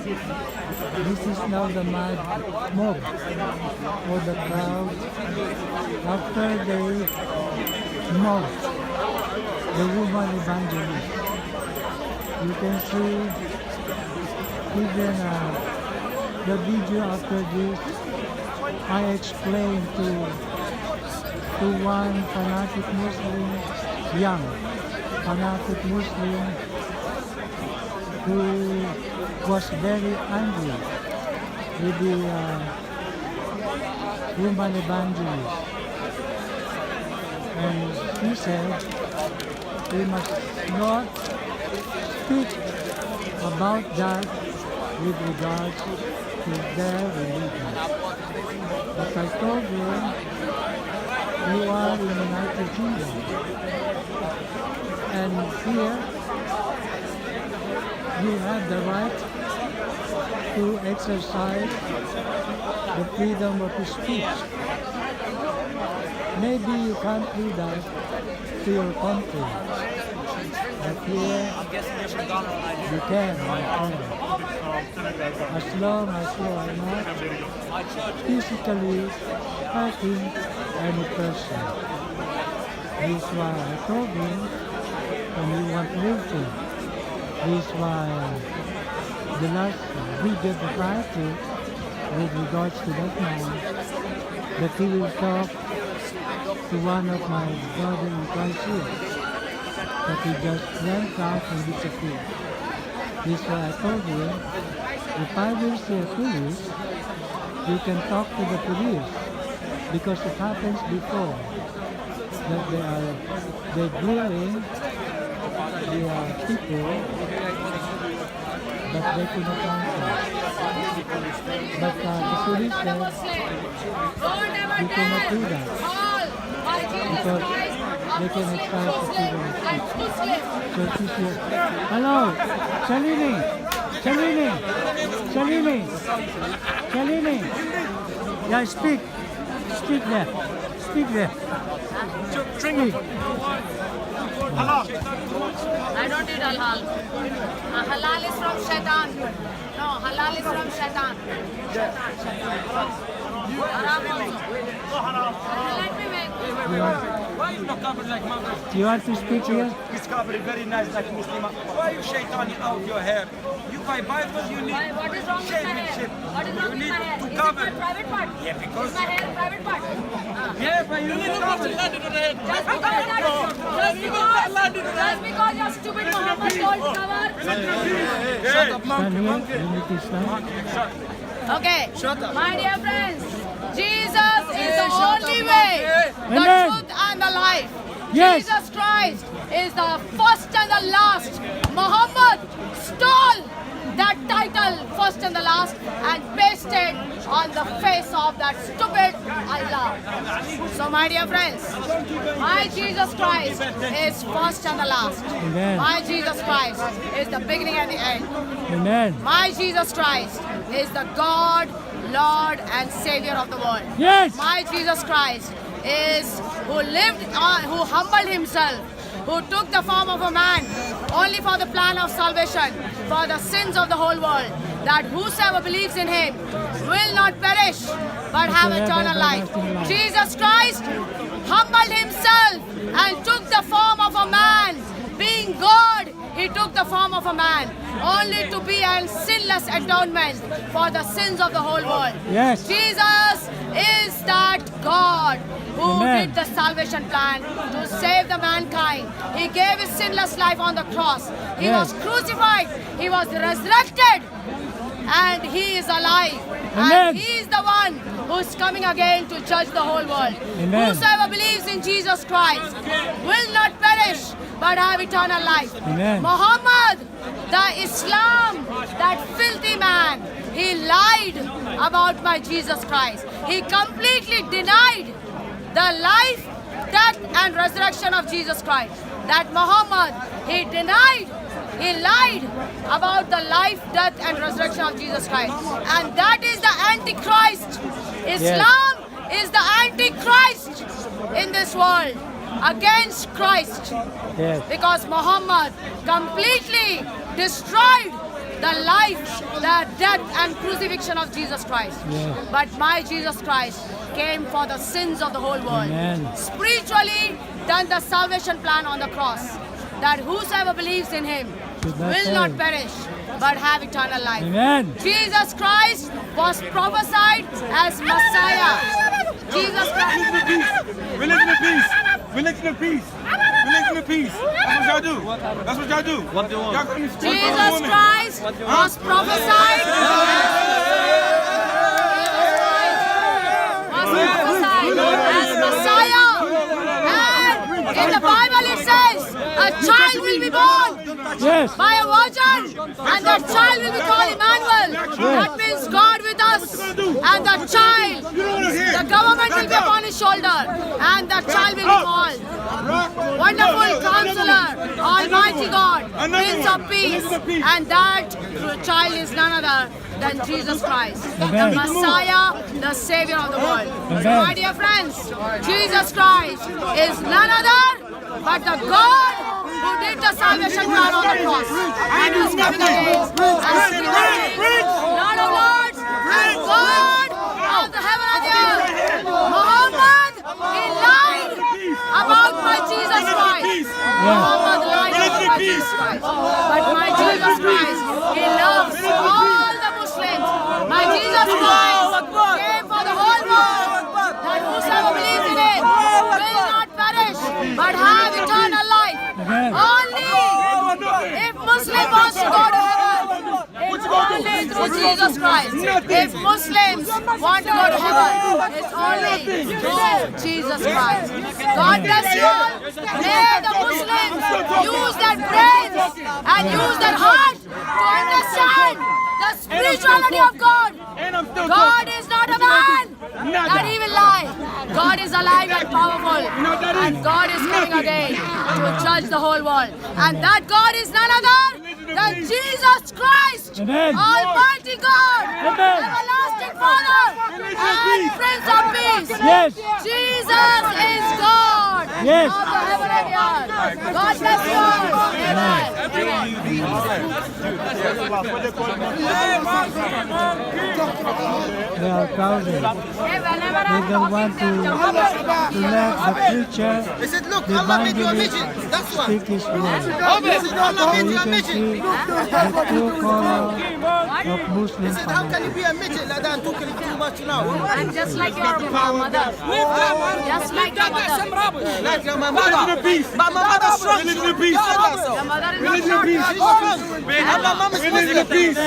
This is now the mob or the crowd after they mobbed the woman evangelist. You can see even the video after this. I explained to one fanatic Muslim, young fanatic Muslim, who was very angry with the woman evangelist. And he said we must not speak about that with regards to their religion. But I told him, you are in the United Kingdom, and here you have the right to exercise the freedom of speech. Maybe you can't do that to your country, but here you can, my friend. As long as you are not physically hurting any person. This is why I told him, when you want living, this is why the last video that I took with regards to that man, that he will talk to one of my brothers in Christ here, but he just went out and disappeared. This is why I told him, if I will see a police, you can talk to the police, because it happens before that they're grilling the people, but they cannot answer. But the police said you cannot do that because they can expel the freedom of speech. So she's here. Hello, Shalini. Yeah, speak there. Speak. Halal. I don't need halal. Halal is from shaitan. No, halal is from shaitan. Haram also. Let me make. Why you not covered like Mother? You want to speak here? It's covered very nice like Muslim. Why you shaitani out your hair? You buy Bible, you need Why, what is wrong with my hair? What is wrong You with need my hair? to Is cover. it my private part? Yeah, because- Is my hair private part? Yeah, but you need to cover. Just because your stupid Muhammad told cover. Stand here. You need to stand. Okay, my dear friends, Jesus is the only way, the Amen. truth and the life. Yes. Jesus Christ is the first and the last. Muhammad stole that title, first and the last, and pasted on the face of that stupid Allah. So my dear friends, my Jesus Christ is first and the last. Amen. My Jesus Christ is the beginning and the end. Amen. My Jesus Christ is the God, Lord and Savior of the world. Yes. My Jesus Christ is who humbled himself, who took the form of a man only for the plan of salvation, for the sins of the whole world, that whosoever believes in him will not perish but have eternal life. Jesus Christ humbled himself and took the form of a man. Being God, he took the form of a man only to be a sinless atonement for the sins of the whole world. Yes. Jesus is that God who Amen. did the salvation plan to save the mankind. He gave his sinless life on the cross. He Yes. was crucified. He was resurrected. And he is alive. Amen. And he is the one who is coming again to judge the whole world. Amen. Whosoever believes in Jesus Christ will not perish but have eternal life. Amen. Muhammad, the Islam, that filthy man, he lied about my Jesus Christ. He completely denied the life, death and resurrection of Jesus Christ. That Muhammad, he lied about the life, death and resurrection of Jesus Christ. And that is the Antichrist. Islam is the Antichrist in this world against Christ. Yes. Because Muhammad completely destroyed the life, the death and crucifixion of Jesus Christ. Yeah. But my Jesus Christ came for the sins of the whole world. Amen. Spiritually done the salvation plan on the cross, that whosoever believes in him Should not will not perish. perish but have eternal life. Amen. Jesus Christ was prophesied as Messiah. Jesus Christ. Religion and peace. Religion and peace. Religion and peace. That's what y'all do. That's what y'all do. What do you want? Jesus Christ was prophesied as Messiah. And in the Bible it says a child will be born Yes. by a virgin, and that child will be called Emmanuel. That means God with us. And the child, the government will be upon his shoulder, and the child will be called Wonderful Counselor, Almighty God, Prince of Peace. And that child is none other than Jesus Christ, the Amen. Messiah, the Savior of the world. Amen. So my dear friends, Jesus Christ is none other but the God who did the salvation plan on the cross and who's coming again as King of Kings, Lord of Lords, and God of the heaven and the earth. Muhammad, he lied about my Jesus Christ. Muhammad lied about my Jesus Christ. But my Jesus Christ, he loves all the Muslims. My Jesus Christ came for the whole world, that whosoever believes in it will not perish but have eternal life. Amen. Only if Muslim wants to go to heaven, it's only through Jesus Christ. If Muslims want to go to heaven, it's only through Jesus Christ. God bless you all. May the Muslims use their brains and use their heart to understand the spirituality of God. God is not a man that he will lie. God is alive and powerful, and God is coming again to judge the whole world. And that God is none other than Jesus Christ, Amen. Almighty God, Amen. everlasting Father, and Prince of Peace. Yes. Jesus is God Yes. of the heaven and the earth. God bless you all. Amen. They are crowded. They Whenever don't want to let the preacher They said, look, Allah made you a midget. That's why. speak his word. They said, Allah So made you you a can midget. see the true color of Muslim They said, how can family. you be a midget like that and talking too much now? I'm just like your mother. Just like your mother. Like my mother. Religion and peace. But my mother's strong. Religion and peace. Your mother is not Religion and strong. peace. And my mom is Religion and Muslim. peace.